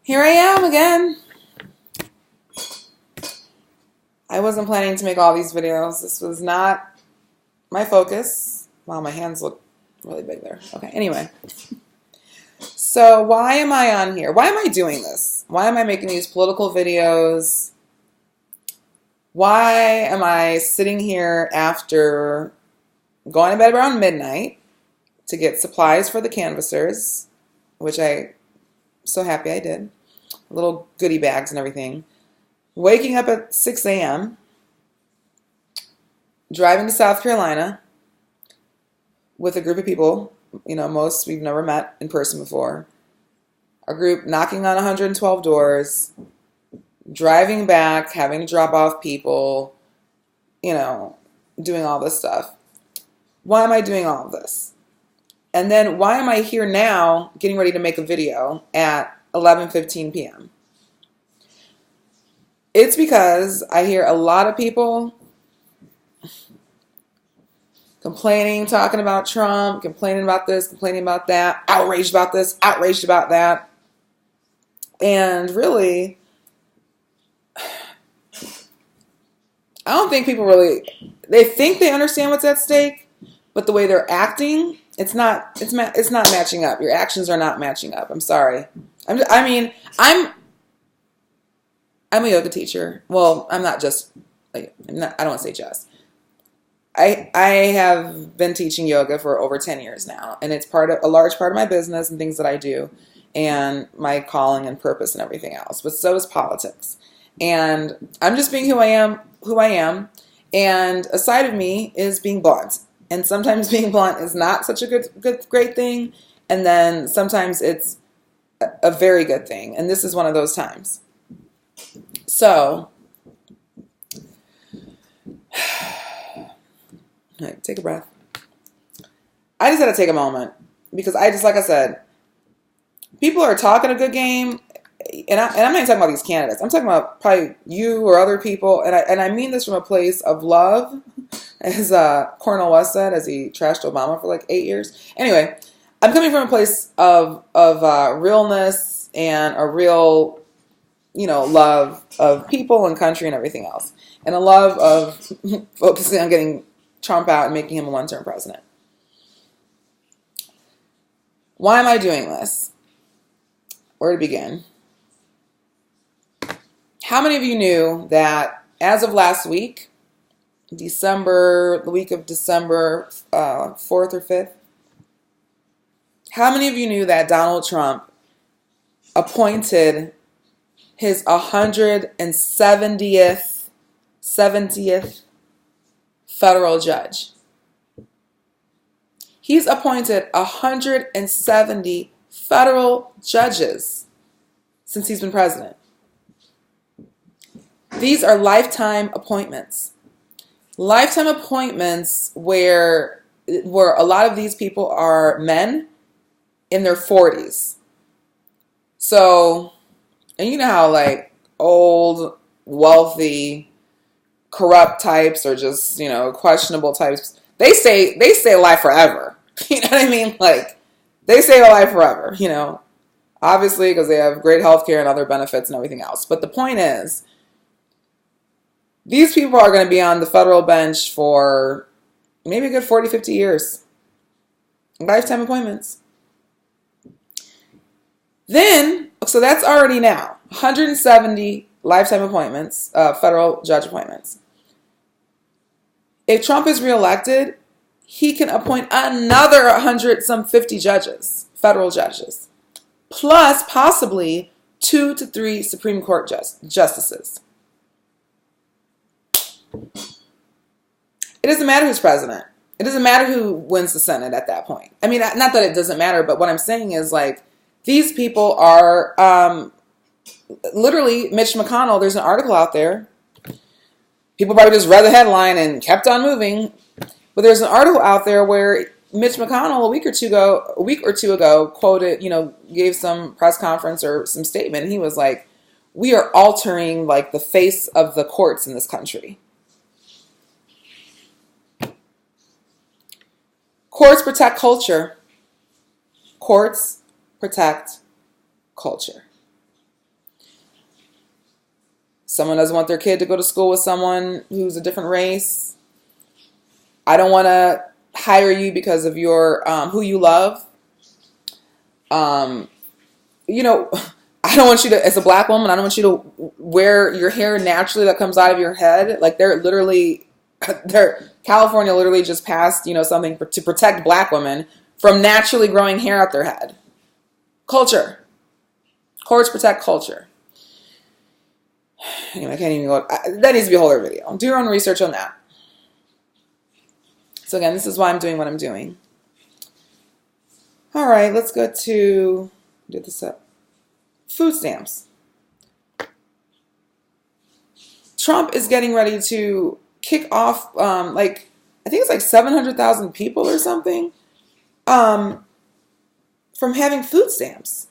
Here I am again. I wasn't planning to make all these videos. This was not my focus. Wow, my hands look really big there. Okay, anyway. So why am I on here? Why am I doing this? Why am I making these political videos? Why am I sitting here after going to bed around midnight to get supplies for the canvassers, which I'm so happy I did. Little goodie bags and everything. Waking up at 6 a.m., driving to South Carolina with a group of people, most we've never met in person before. A group knocking on 112 doors, driving back, having to drop off people, doing all this stuff. Why am I doing all of this? And then why am I here now getting ready to make a video at 11:15 p.m.? It's because I hear a lot of people complaining, talking about Trump, complaining about this, complaining about that, outraged about this, outraged about that. And really, I don't think people they think they understand what's at stake, but the way they're acting, it's not matching up. Your actions are not matching up. I'm sorry. I'm a yoga teacher. Well, I'm not just, I don't want to say just. I have been teaching yoga for over 10 years now, and it's a large part of my business and things that I do and my calling and purpose and everything else. But so is politics. And I'm just being who I am. And a side of me is being blunt. And sometimes being blunt is not such a great thing. And then sometimes it's a very good thing. And this is one of those times. So, take a breath. I just had to take a moment because like I said, people are talking a good game, and I'm not even talking about these candidates. I'm talking about probably you or other people, and I mean this from a place of love, as Cornel West said, as he trashed Obama for like 8 years. Anyway, I'm coming from a place of realness and a real, love of people and country and everything else, and a love of focusing on getting Trump out and making him a one-term president. Why am I doing this? Where to begin? How many of you knew that as of last week, the week of December 4th or 5th, how many of you knew that Donald Trump appointed his 170th federal judge? He's appointed 170 federal judges since he's been president. These are lifetime appointments. Lifetime appointments where a lot of these people are men in their 40s. So, and you know how like old, wealthy, corrupt types or just, questionable types, they stay alive forever. You know what I mean? Like, they stay alive forever, obviously because they have great health care and other benefits and everything else. But the point is, these people are going to be on the federal bench for maybe a good 40, 50 years. Lifetime appointments. Then, so that's already now. 170 lifetime appointments, federal judge appointments. If Trump is reelected, he can appoint another 150 judges, federal judges, plus possibly 2 to 3 Supreme Court justices. It doesn't matter who's president. It doesn't matter who wins the Senate at that point. I mean, not that it doesn't matter, but what I'm saying is like these people are literally Mitch McConnell. There's an article out there. People probably just read the headline and kept on moving. But there's an article out there where Mitch McConnell a week or two ago quoted, gave some press conference or some statement. And he was like, we are altering like the face of the courts in this country. Courts protect culture. Courts protect culture. Someone doesn't want their kid to go to school with someone who's a different race. I don't want to hire you because of your who you love. Um, you know, I don't want you to, as a black woman, I don't want you to wear your hair naturally that comes out of your head. Like California literally just passed, something to protect black women from naturally growing hair out their head. Culture. Courts protect culture. Anyway, I can't even go. That needs to be a whole other video. Do your own research on that. So again, this is why I'm doing what I'm doing. All right, let's go to, get this up. Food stamps. Trump is getting ready to kick off, I think it's like 700,000 people or something, from having food stamps.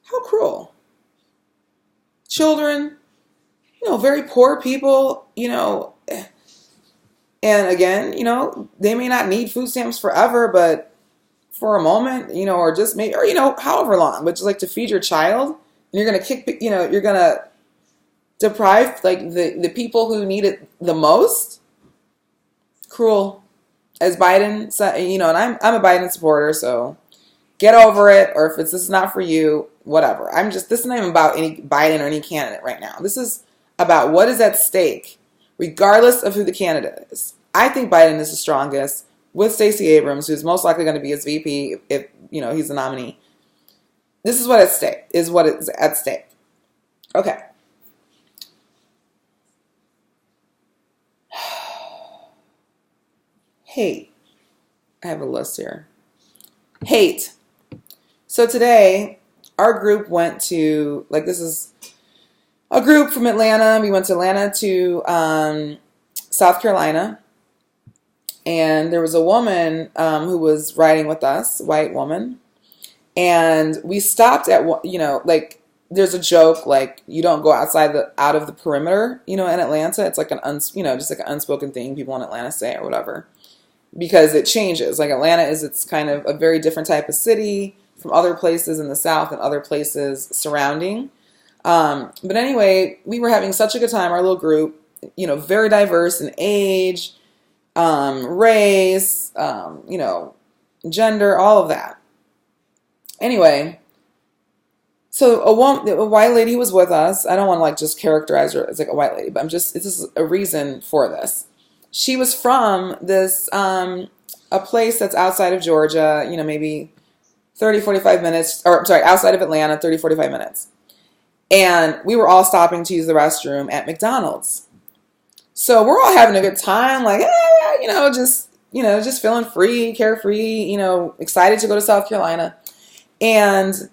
How cruel. Children, very poor people, and again, they may not need food stamps forever, but for a moment, or just maybe, or, however long, but just like to feed your child, and you're going to you're going to deprive like the people who need it the most. Cruel. As Biden said, and I'm a Biden supporter, so get over it, or if this is not for you, whatever. This is not even about any Biden or any candidate right now. This is about what is at stake, regardless of who the candidate is. I think Biden is the strongest, with Stacey Abrams, who's most likely going to be his VP if he's the nominee. This is what is at stake. Okay. Hate. I have a list here. Hate. So today, our group went to, this is a group from Atlanta. We went to Atlanta to South Carolina. And there was a woman who was riding with us, a white woman. And we stopped at, there's a joke, you don't go out of the perimeter, in Atlanta. It's like just like an unspoken thing people in Atlanta say or whatever. Because it changes. Like Atlanta it's kind of a very different type of city from other places in the South and other places surrounding. But anyway, we were having such a good time, our little group, very diverse in age, race, gender, all of that. Anyway, so a white lady was with us. I don't want to just characterize her as like a white lady, but this is a reason for this. She was from this, a place that's outside of Georgia, maybe 30, 45 minutes, outside of Atlanta, 30, 45 minutes. And we were all stopping to use the restroom at McDonald's. So we're all having a good time, just feeling free, carefree, excited to go to South Carolina. And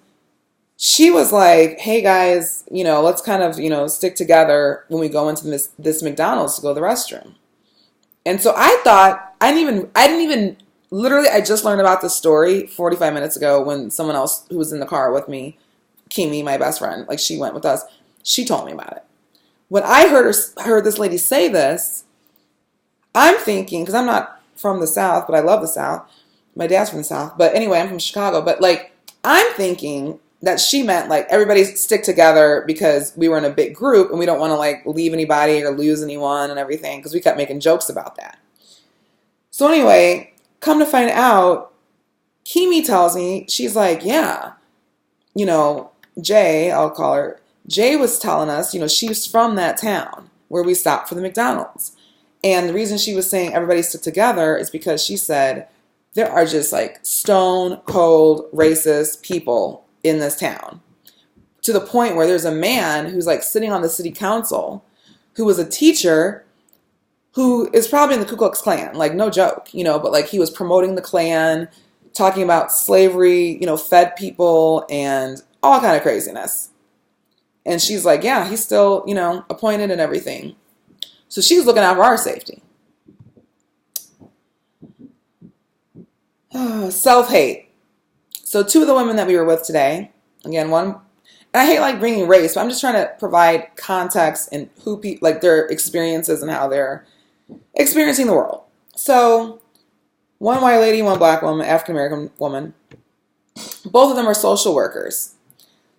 she was like, hey guys, let's kind of, stick together when we go into this McDonald's to go to the restroom. And so I thought, I just learned about this story 45 minutes ago when someone else who was in the car with me, Kimi, my best friend, she went with us, she told me about it. When I heard this lady say this, I'm thinking, because I'm not from the South, but I love the South. My dad's from the South. But anyway, I'm from Chicago. But I'm thinking that she meant everybody stick together because we were in a big group and we don't want to leave anybody or lose anyone and everything, because we kept making jokes about that. So anyway, come to find out, Kimi tells me, she's like, yeah, Jay, I'll call her, Jay was telling us, she's from that town where we stopped for the McDonald's. And the reason she was saying everybody stick together is because she said there are just stone cold racist people in this town, to the point where there's a man who's sitting on the city council who was a teacher who is probably in the Ku Klux Klan, no joke, but he was promoting the Klan, talking about slavery, fed people and all kind of craziness. And she's like, yeah, he's still, appointed and everything. So she's looking out for our safety. Self-hate. So two of the women that we were with today, again, one, and I hate bringing race, but I'm just trying to provide context and who their experiences and how they're experiencing the world. So one white lady, one black woman, African-American woman, both of them are social workers.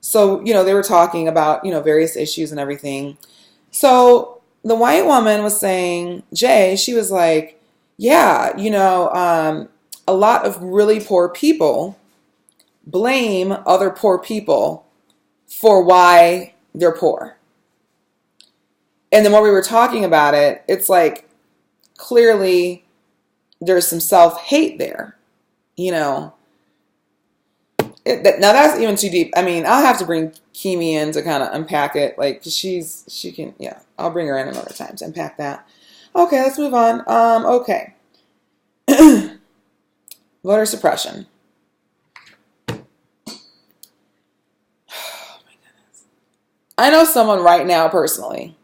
So, they were talking about, various issues and everything. So the white woman was saying, Jay, she was like, yeah, a lot of really poor people blame other poor people for why they're poor. And the more we were talking about it, it's like clearly there's some self-hate there, Now that's even too deep. I mean, I'll have to bring Kimi in to kind of unpack it. Like she can, yeah. I'll bring her in another time to unpack that. Okay, let's move on. Okay. Voter suppression. Oh my goodness. I know someone right now personally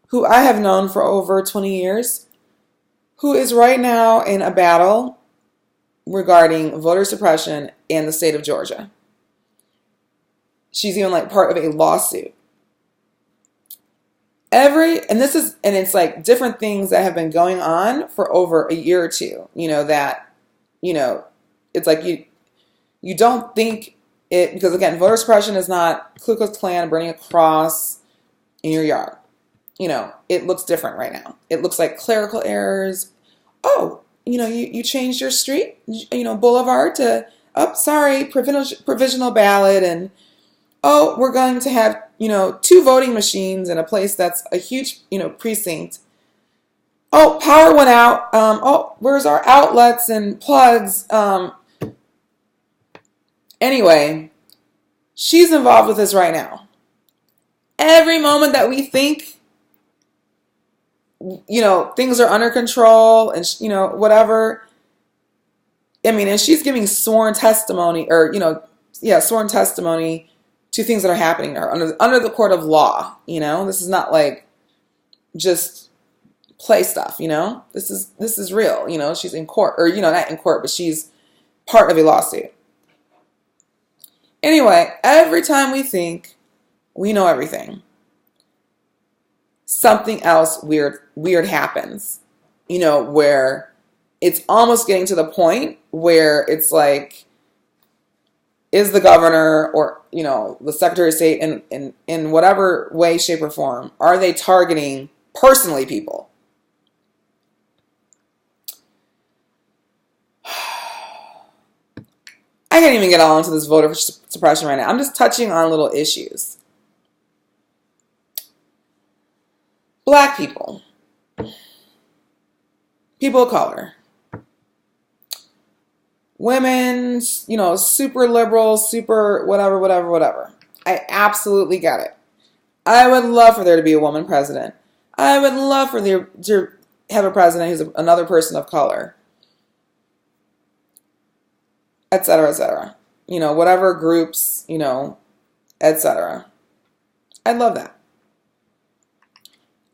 who I have known for over 20 years who is right now in a battle regarding voter suppression in the state of Georgia. She's even like part of a lawsuit. And it's like different things that have been going on for over a year or two, it's like you don't think it, because again, voter suppression is not Ku Klux Klan burning a cross in your yard. It looks different right now. It looks like clerical errors. Oh, you changed your street, boulevard to, provisional ballot. And, oh, we're going to have, 2 voting machines in a place that's a huge, precinct. Oh, power went out. Where's our outlets and plugs? Anyway, she's involved with this right now. Every moment that we think, things are under control and, whatever. I mean, and she's giving sworn testimony sworn testimony to things that are happening to her under the court of law. This is not like just play stuff, this is real. She's in court, or, not in court, but she's part of a lawsuit. Anyway, every time we think we know everything, something else weird happens, where it's almost getting to the point where it's like, is the governor or, the Secretary of State in whatever way, shape, or form, are they targeting personally people? I can't even get all into this voter suppression right now. I'm just touching on little issues. Black people, people of color, women, super liberal, super whatever. I absolutely get it. I would love for there to be a woman president. I would love for there to have a president who's another person of color, et cetera, et cetera. Whatever groups, et cetera. I'd love that.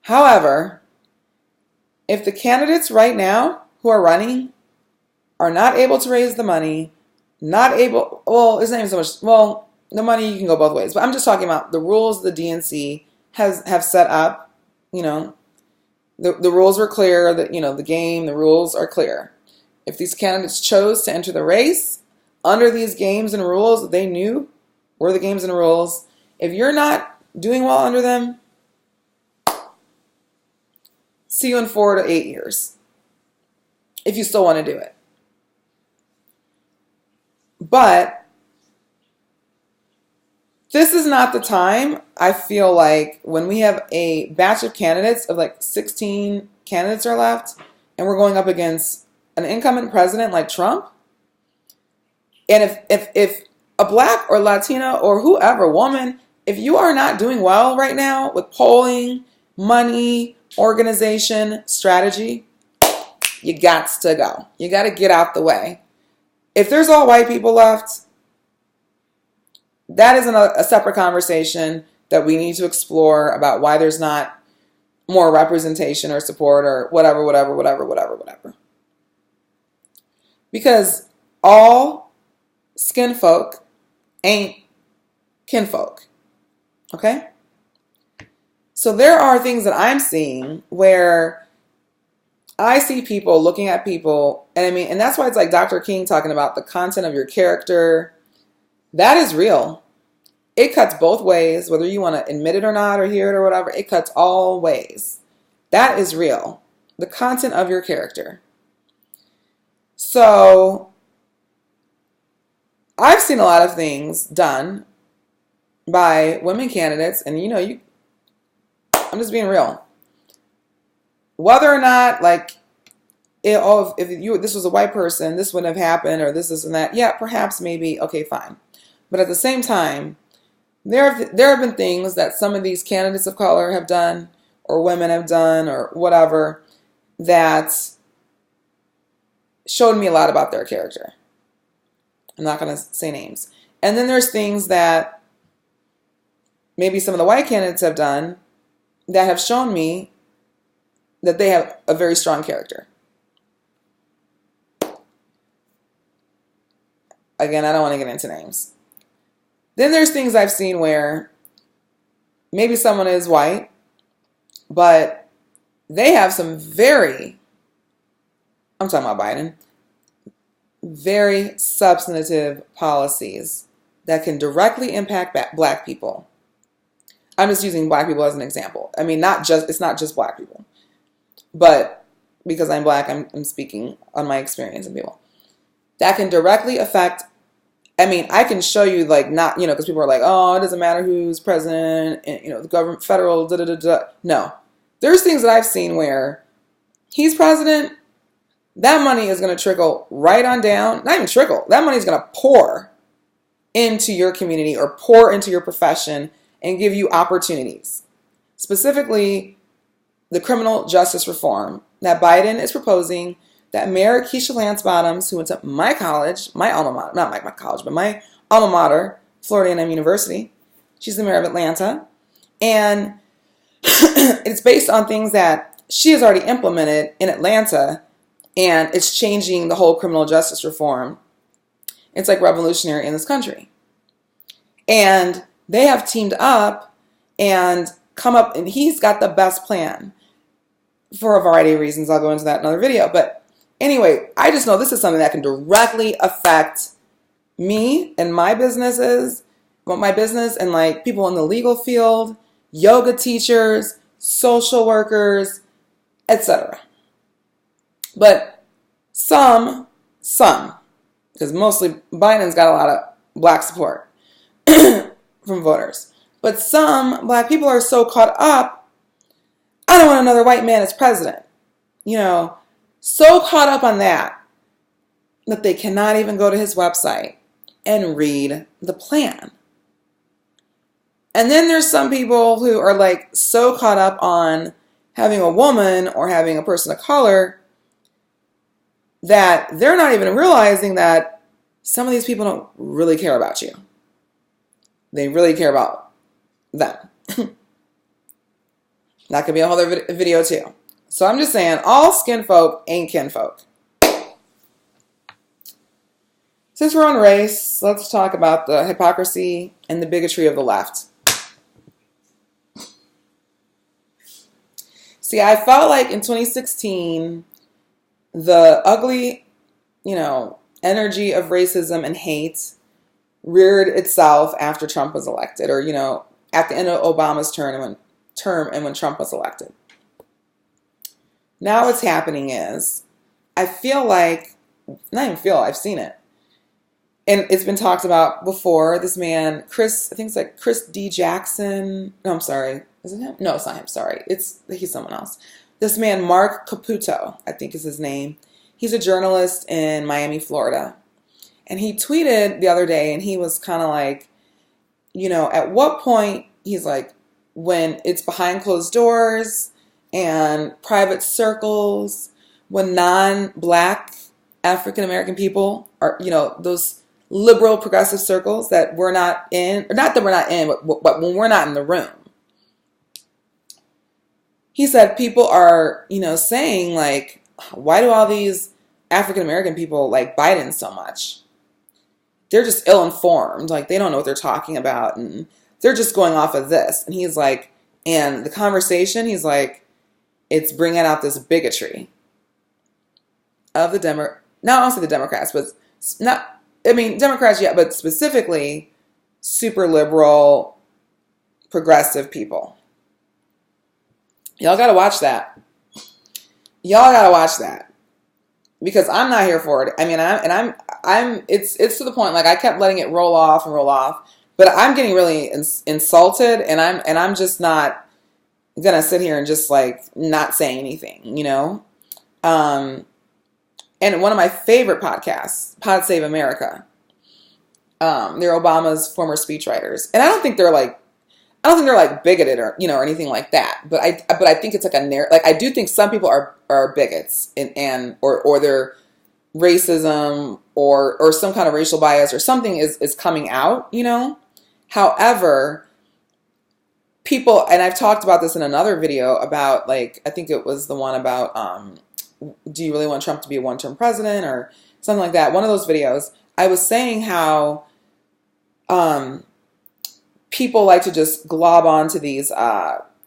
However, if the candidates right now who are running are not able to raise the money, it's not even so much, the money, you can go both ways, but I'm just talking about the rules the DNC have set up. The rules were clear, the game, the rules are clear. If these candidates chose to enter the race under these games and rules that they knew were the games and rules, if you're not doing well under them, see you in 4 to 8 years, if you still want to do it. But this is not the time, I feel like, when we have a batch of candidates of like 16 candidates are left, and we're going up against an incumbent president like Trump. And if a black or Latina or whoever, woman, if you are not doing well right now with polling, money, organization, strategy, you got to go. You got to get out the way. If there's all white people left, that is a separate conversation that we need to explore about why there's not more representation or support or whatever. Because all skin folk ain't kinfolk. Okay? So there are things that I'm seeing where I see people looking at people, and that's why it's like Dr. King talking about the content of your character, That is real. It cuts both ways, whether you want to admit it or not, or hear it or whatever. It cuts all ways. That is real. The content of your character. So I've seen a lot of things done by women candidates, and I'm just being real. Whether or not, like, if this was a white person, this wouldn't have happened, or this and that. Yeah, perhaps, maybe, okay, fine. But at the same time, there have been things that some of these candidates of color have done, or women have done, or whatever, that showed me a lot about their character. I'm not going to say names. And then there's things that maybe some of the white candidates have done that have shown me that they have a very strong character. Again, I don't want to get into names. Then there's things I've seen where maybe someone is white, but they have some I'm talking about Biden, very substantive policies that can directly impact black people. I'm just using black people as an example. I mean, it's not just black people, but because I'm black, I'm speaking on my experience and people. That can directly affect, I mean, I can show you, like, not, because people are like, oh, it doesn't matter who's president, and, the government, federal, da-da-da-da. No. There's things that I've seen where he's president, that money is going to trickle right on down. Not even trickle. That money is going to pour into your community or pour into your profession and give you opportunities. Specifically, the criminal justice reform that Biden is proposing, that Mayor Keisha Lance Bottoms, who went to my college, my alma mater, not my college, but my alma mater, Florida A&M University. She's the mayor of Atlanta. And it's based on things that she has already implemented in Atlanta, and it's changing the whole criminal justice reform. It's like revolutionary in this country. And they have teamed up and come up, and he's got the best plan for a variety of reasons. I'll go into that in another video. But anyway, I just know this is something that can directly affect me and my businesses, my business, and like people in the legal field, yoga teachers, social workers, etc. But some, because mostly Biden's got a lot of black support from voters. But some black people are so caught up, I don't want another white man as president. So caught up on that they cannot even go to his website and read the plan. And then there's some people who are like so caught up on having a woman or having a person of color that they're not even realizing that some of these people don't really care about you. They really care about them. That could be a whole other video too. So I'm just saying, all skin folk ain't kinfolk. Since we're on race, let's talk about the hypocrisy and the bigotry of the left. See, I felt like in 2016, the ugly, energy of racism and hate reared itself after Trump was elected, or, at the end of Obama's term and when Trump was elected. Now what's happening is, I've seen it. And it's been talked about before. This man, Chris D. Jackson. No, I'm sorry. Is it him? No, it's not him. Sorry. He's someone else. This man, Mark Caputo, I think is his name. He's a journalist in Miami, Florida. And he tweeted the other day, and he was kind of like, at what point, he's like, when it's behind closed doors and private circles, when non-black African-American people are, those liberal progressive circles that we're not in, or not that we're not in, but when we're not in the room. He said people are, saying like, why do all these African-American people like Biden so much? They're just ill-informed. Like, they don't know what they're talking about, and they're just going off of this. And he's like, and the conversation, he's like, it's bringing out this bigotry of the now I don't say the Democrats, but Democrats, yeah, but specifically super liberal, progressive people. Y'all gotta watch that. Y'all gotta watch that. Because I'm not here for it. I mean, it's to the point, like, I kept letting it roll off, but I'm getting really insulted, and I'm just not gonna sit here and just, like, not say anything, you know? And one of my favorite podcasts, Pod Save America, they're Obama's former speechwriters, and I don't think they're like bigoted or, you know, or anything like that. But I think it's like like, I do think some people are bigots or they're racism or some kind of racial bias or something is coming out, you know. However, people, and I've talked about this in another video about, like, I think it was the one about do you really want Trump to be a one-term president or something like that. One of those videos, I was saying how people like to just glob onto these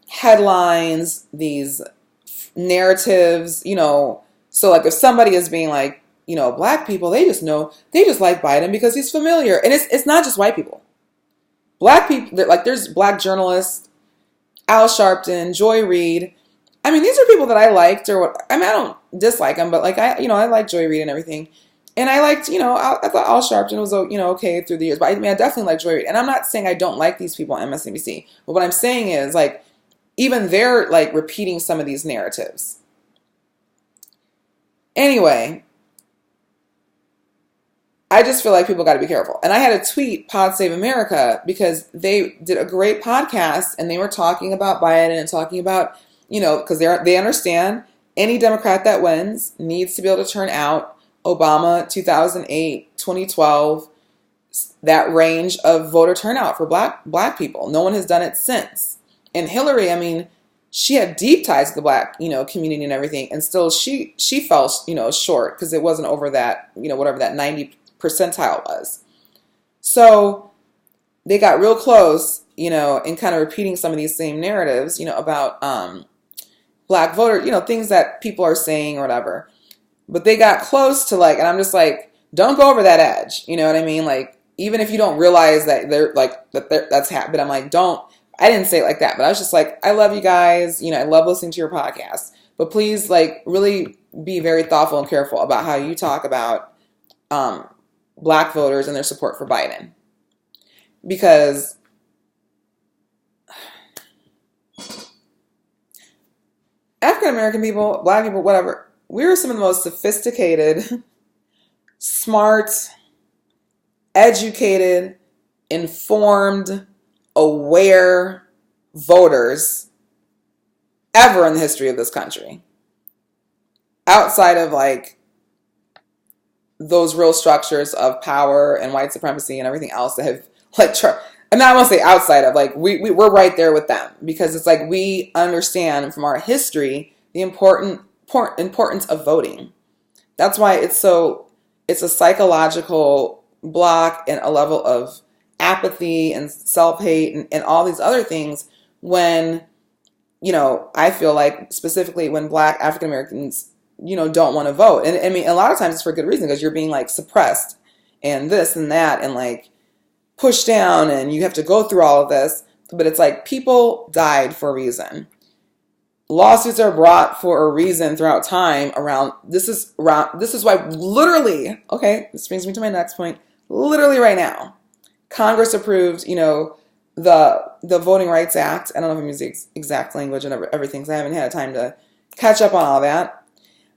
headlines, these narratives, you know. So, like, if somebody is being like, you know, black people, they just like Biden because he's familiar. And it's not just white people. Black people, like, there's black journalists, Al Sharpton, Joy Reid. I mean, these are people that I liked, or what, I mean, I don't dislike them, but, like, I like Joy Reid and everything. And I liked, you know, I thought Al Sharpton was, you know, okay through the years. But I mean, I definitely like Joy Reid. And I'm not saying I don't like these people on MSNBC. But what I'm saying is, like, even they're, like, repeating some of these narratives. Anyway, I just feel like people got to be careful. And I had to tweet Pod Save America because they did a great podcast and they were talking about Biden and talking about, you know, because they understand any Democrat that wins needs to be able to turn out Obama, 2008, 2012, that range of voter turnout for black people. No one has done it since. And Hillary, I mean, she had deep ties to the black, you know, community and everything, and still she fell, you know, short because it wasn't over that, you know, whatever that 90 percentile was. So they got real close, you know, and kind of repeating some of these same narratives, you know, about black voter, you know, things that people are saying or whatever. But they got close to, like, and I'm just like, don't go over that edge. You know what I mean? Like, even if you don't realize that that's happened, I'm like, I didn't say it like that, but I was just like, I love you guys. You know, I love listening to your podcast, but please, like, really be very thoughtful and careful about how you talk about black voters and their support for Biden. Because African American people, black people, whatever, we're some of the most sophisticated, smart, educated, informed, aware voters ever in the history of this country. Outside of, like, those real structures of power and white supremacy and everything else that have, like, and I won't say outside of, like, we're right there with them, because it's like we understand from our history the importance of voting. That's why it's a psychological block and a level of apathy and self-hate and all these other things when, you know, I feel like specifically when black African Americans, you know, don't want to vote. And I mean, a lot of times it's for good reason, because you're being, like, suppressed and this and that and, like, pushed down, and you have to go through all of this. But it's like, people died for a reason. Lawsuits are brought for a reason throughout time around this is why, literally, okay, this brings me to my next point. Literally right now, Congress approved, you know, the Voting Rights Act. I don't know if I'm using the exact language and everything, because I haven't had time to catch up on all that.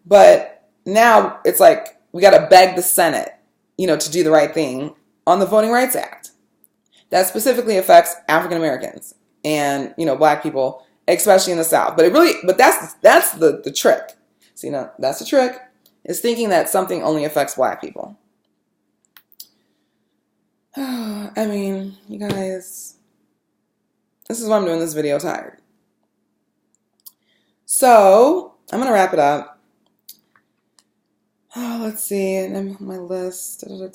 But now it's like we got to beg the Senate, you know, to do the right thing on the Voting Rights Act. That specifically affects African Americans and, you know, black people, especially in the South. But that's the trick. So, you know, that's the trick, is thinking that something only affects black people. I mean, you guys, this is why I'm doing this video tired. So I'm going to wrap it up. Oh, let's see. And I'm on my list. I don't even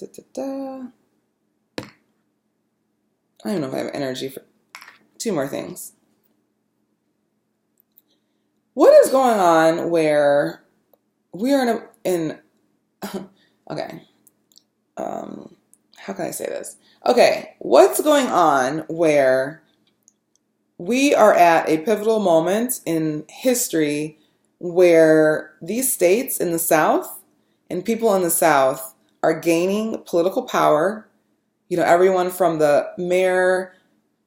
know if I have energy for 2 more things. What is going on where we are okay. how can I say this? Okay, what's going on where we are at a pivotal moment in history where these states in the South and people in the South are gaining political power. You know, everyone from the mayor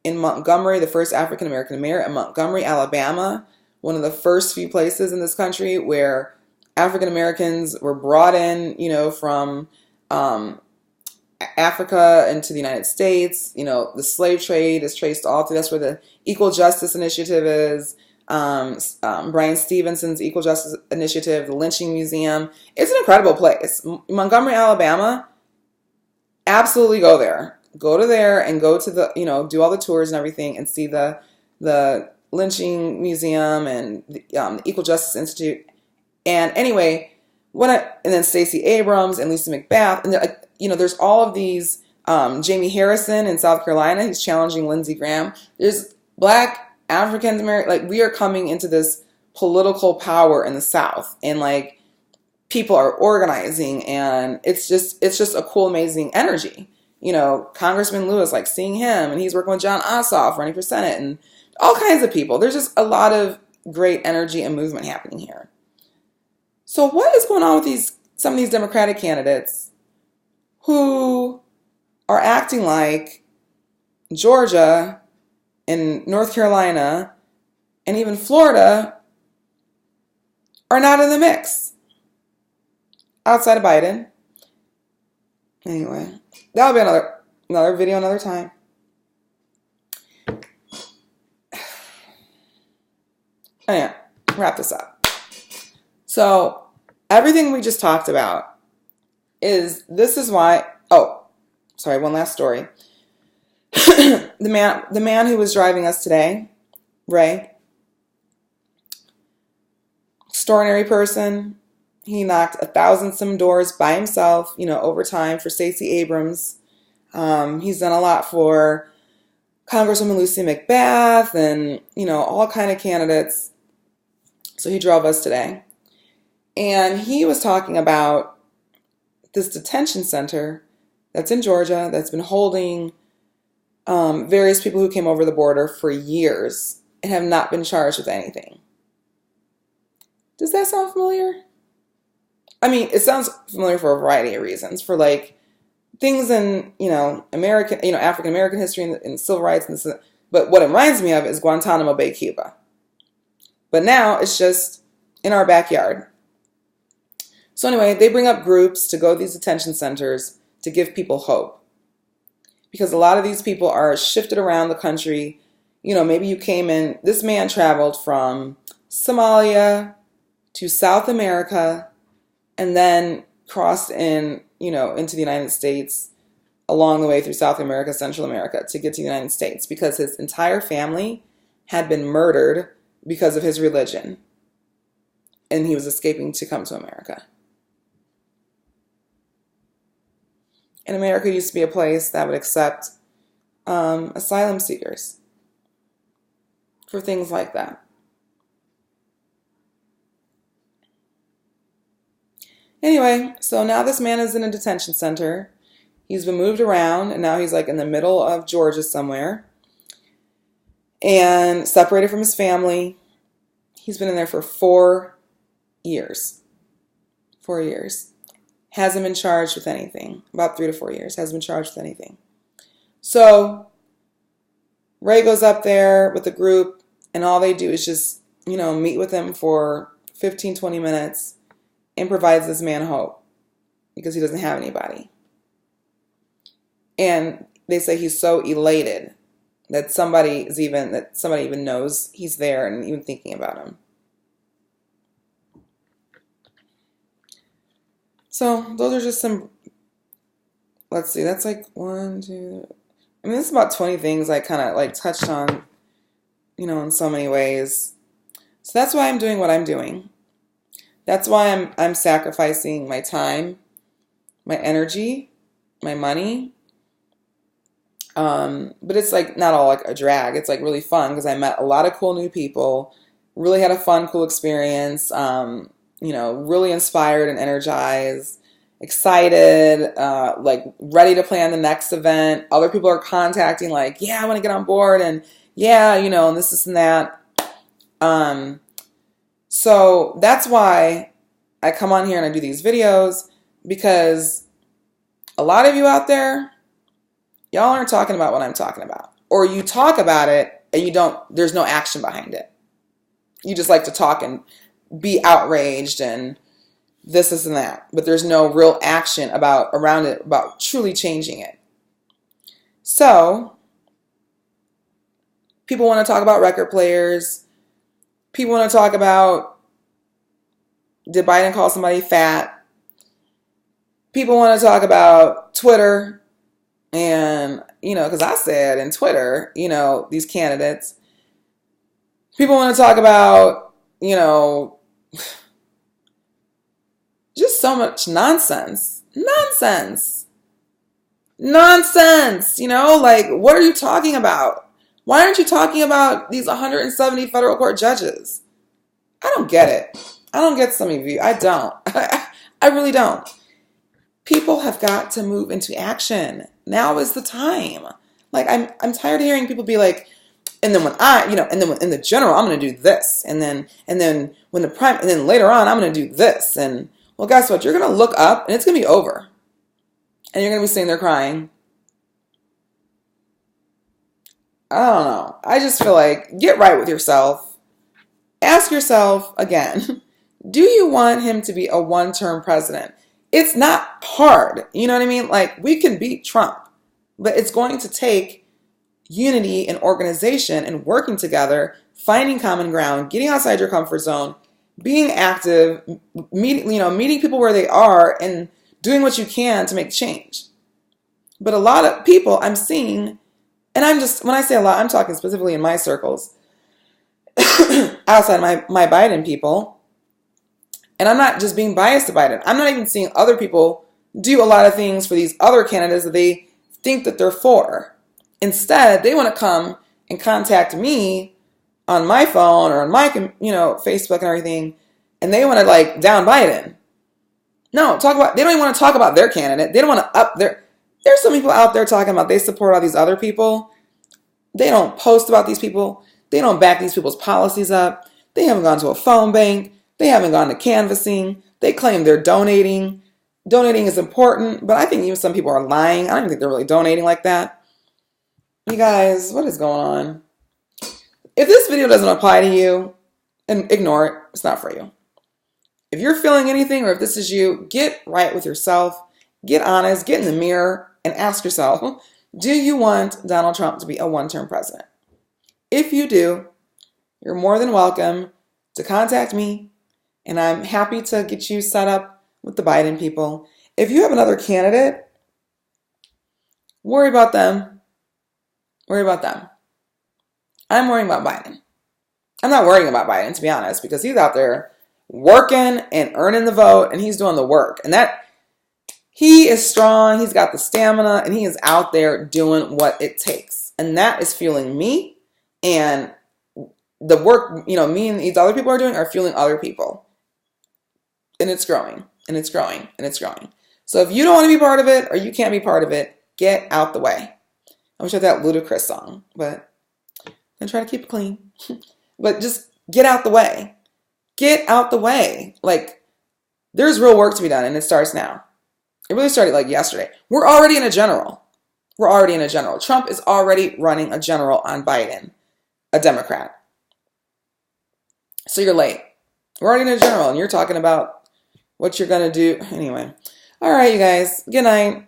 in Montgomery, the first African American mayor in Montgomery, Alabama, one of the first few places in this country where African Americans were brought in, you know, from Africa into the United States. You know, the slave trade is traced all through. That's where the Equal Justice Initiative is. Brian Stevenson's Equal Justice Initiative, the Lynching Museum. It's an incredible place. Montgomery, Alabama, absolutely go there. Go to there and go to the, you know, do all the tours and everything and see the Lynching Museum and the Equal Justice Institute. And anyway, and then Stacey Abrams and Lucy McBath, and you know, there's all of these. Jamie Harrison in South Carolina, he's challenging Lindsey Graham. There's Black African American, like we are coming into this political power in the South, and like people are organizing, and it's just a cool, amazing energy. You know, Congressman Lewis, like seeing him, and he's working with John Ossoff running for Senate, and all kinds of people. There's just a lot of great energy and movement happening here. So what is going on with some of these Democratic candidates who are acting like Georgia and North Carolina and even Florida are not in the mix outside of Biden? Anyway, that'll be another video another time. Oh yeah, wrap this up. So everything we just talked about this is why. Oh, sorry, one last story. The man who was driving us today, Ray, extraordinary person. He knocked 1,000 some doors by himself, you know, over time for Stacey Abrams. He's done a lot for Congresswoman Lucy McBath and, you know, all kind of candidates. So he drove us today. And he was talking about this detention center that's in Georgia that's been holding various people who came over the border for years and have not been charged with anything. Does that sound familiar? I mean, it sounds familiar for a variety of reasons. For like things in, you know, American, you know, African American history and civil rights, but what it reminds me of is Guantanamo Bay, Cuba. But now it's just in our backyard. So anyway, they bring up groups to go to these detention centers to give people hope. Because a lot of these people are shifted around the country. You know, maybe you came in, this man traveled from Somalia to South America and then crossed in, you know, into the United States along the way through South America, Central America to get to the United States because his entire family had been murdered because of his religion. And he was escaping to come to America. And America used to be a place that would accept asylum seekers for things like that. Anyway, so now this man is in a detention center. He's been moved around, and now he's like in the middle of Georgia somewhere and separated from his family. He's been in there for 4 years. 4 years. Hasn't been charged with anything. About 3 to 4 years. Hasn't been charged with anything. So Ray goes up there with the group, and all they do is just, you know, meet with him for 15, 20 minutes and provides this man hope because he doesn't have anybody. And they say he's so elated that somebody even knows he's there and even thinking about him. So those are just some, let's see, that's like 1, 2, I mean, it's about 20 things I kind of like touched on, you know, in so many ways. So that's why I'm doing what I'm doing. That's why I'm sacrificing my time, my energy, my money. But it's like not all like a drag. It's like really fun because I met a lot of cool new people, really had a fun, cool experience, you know, really inspired and energized. excited, like ready to plan the next event. Other people are contacting like, yeah, I want to get on board, and yeah, you know, and this and that. Um, so that's why I come on here and I do these videos, because a lot of you out there, y'all aren't talking about what I'm talking about. Or you talk about it and there's no action behind it. You just like to talk and be outraged and this and that. But there's no real action around it, about truly changing it. So, people want to talk about record players. People want to talk about, did Biden call somebody fat? People want to talk about Twitter. And, you know, because I said in Twitter, you know, these candidates, people want to talk about, you know, just so much nonsense. Nonsense. You know, like, what are you talking about? Why aren't you talking about these 170 federal court judges? I don't get it. I don't get some of you. I don't. I really don't. People have got to move into action. Now is the time. Like, I'm tired of hearing people be like, and then when and then in the general, I'm going to do this, and then when and then later on, I'm going to do this, and well, guess what? You're going to look up, and it's going to be over, and you're going to be sitting there crying. I don't know. I just feel like, get right with yourself. Ask yourself again, do you want him to be a one-term president? It's not hard. You know what I mean? Like, we can beat Trump, but it's going to take unity and organization and working together, finding common ground, getting outside your comfort zone, being active, meeting people where they are, and doing what you can to make change. But a lot of people I'm seeing, and when I say a lot, I'm talking specifically in my circles, outside my Biden people. And I'm not just being biased to Biden. I'm not even seeing other people do a lot of things for these other candidates that they think that they're for. Instead, they want to come and contact me on my phone or on my, Facebook and everything, and they want to like down Biden. No, they don't even want to talk about their candidate. They don't want to there's some people out there talking about they support all these other people. They don't post about these people. They don't back these people's policies up. They haven't gone to a phone bank. They haven't gone to canvassing. They claim they're donating. Donating is important, but I think even some people are lying. I don't even think they're really donating like that. You guys, what is going on? If this video doesn't apply to you, then ignore it. It's not for you. If you're feeling anything, or if this is you, get right with yourself. Get honest. Get in the mirror and ask yourself, do you want Donald Trump to be a one-term president? If you do, you're more than welcome to contact me, and I'm happy to get you set up with the Biden people. If you have another candidate, worry about them. Worry about them. I'm worrying about Biden. I'm not worrying about Biden, to be honest, because he's out there working and earning the vote, and he's doing the work. And that he is strong, he's got the stamina, and he is out there doing what it takes. And that is fueling me, and the work, me and these other people are doing are fueling other people. And it's growing, and it's growing, and it's growing. So if you don't want to be part of it, or you can't be part of it, get out the way. I wish I had that Ludacris song, but I'm trying to keep it clean. But just get out the way. Get out the way. Like, there's real work to be done, and it starts now. It really started like yesterday. We're already in a general. Trump is already running a general on Biden, a Democrat. So you're late. We're already in a general, and you're talking about what you're going to do. Anyway. All right, you guys. Good night.